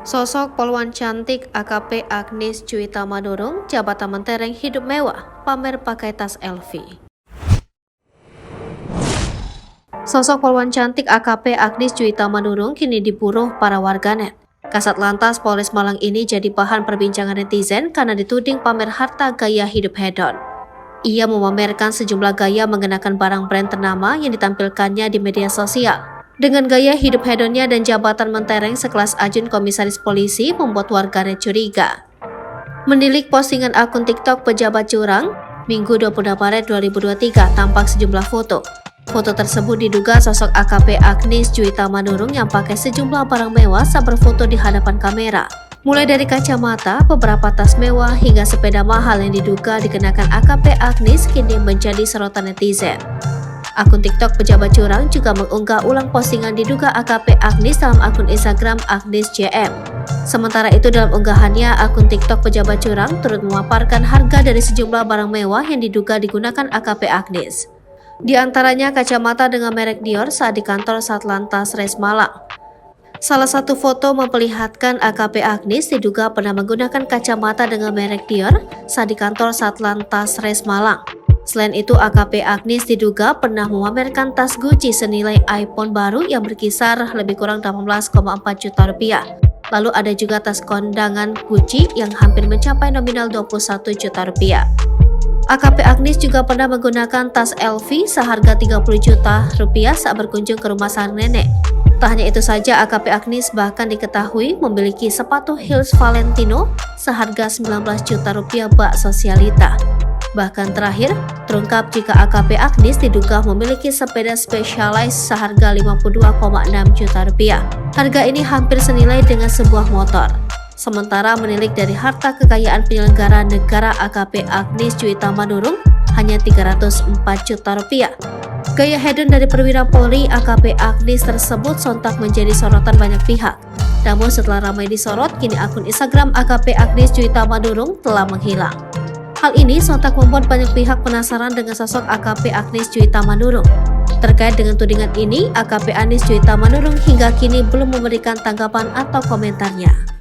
Sosok poluan cantik AKP Agnis Juwita Manurung, jabatan mentereng hidup mewah, pamer pakai tas LV. Sosok poluan cantik AKP Agnis Juwita Manurung kini diburu para warganet. Kasat Lantas Polres Malang ini jadi bahan perbincangan netizen karena dituding pamer harta gaya hidup hedon. Ia memamerkan sejumlah gaya mengenakan barang brand ternama yang ditampilkannya di media sosial. Dengan gaya hidup hedonnya dan jabatan mentereng sekelas ajun komisaris polisi membuat warganet curiga. Menilik postingan akun TikTok pejabat curang, Minggu 26 Maret 2023 tampak sejumlah foto. Foto tersebut diduga sosok AKP Agnis Juwita Manurung yang pakai sejumlah barang mewah saat berfoto di hadapan kamera. Mulai dari kacamata, beberapa tas mewah, hingga sepeda mahal yang diduga dikenakan AKP Agnis kini menjadi sorotan netizen. Akun TikTok pejabat curang juga mengunggah ulang postingan diduga AKP Agnis dalam akun Instagram Agnis JM. Sementara itu dalam unggahannya, akun TikTok pejabat curang turut memaparkan harga dari sejumlah barang mewah yang diduga digunakan AKP Agnis. Di antaranya kacamata dengan merek Dior saat di kantor Satlantas Res Malang. Salah satu foto memperlihatkan AKP Agnis diduga pernah menggunakan kacamata dengan merek Dior saat di kantor Satlantas Res Malang. Selain itu, AKP Agnis diduga pernah memamerkan tas Gucci senilai iPhone baru yang berkisar lebih kurang 18,4 juta rupiah. Lalu ada juga tas kondangan Gucci yang hampir mencapai nominal 21 juta rupiah. AKP Agnis juga pernah menggunakan tas LV seharga 30 juta rupiah saat berkunjung ke rumah sang nenek. Tak hanya itu saja, AKP Agnis bahkan diketahui memiliki sepatu heels Valentino seharga 19 juta rupiah bak sosialita. Bahkan terakhir, terungkap jika AKP Agnis diduga memiliki sepeda Specialized seharga 52,6 juta rupiah. Harga ini hampir senilai dengan sebuah motor. Sementara menilik dari harta kekayaan penyelenggara negara AKP Agnis Juwita Manurung hanya 304 juta rupiah. Gaya hedon dari perwira Polri AKP Agnis tersebut sontak menjadi sorotan banyak pihak. Namun setelah ramai disorot, kini akun Instagram AKP Agnis Juwita Manurung telah menghilang. Hal ini sontak membuat banyak pihak penasaran dengan sosok AKP Agnis Juwita Manurung. Terkait dengan tudingan ini, AKP Agnis Juwita Manurung hingga kini belum memberikan tanggapan atau komentarnya.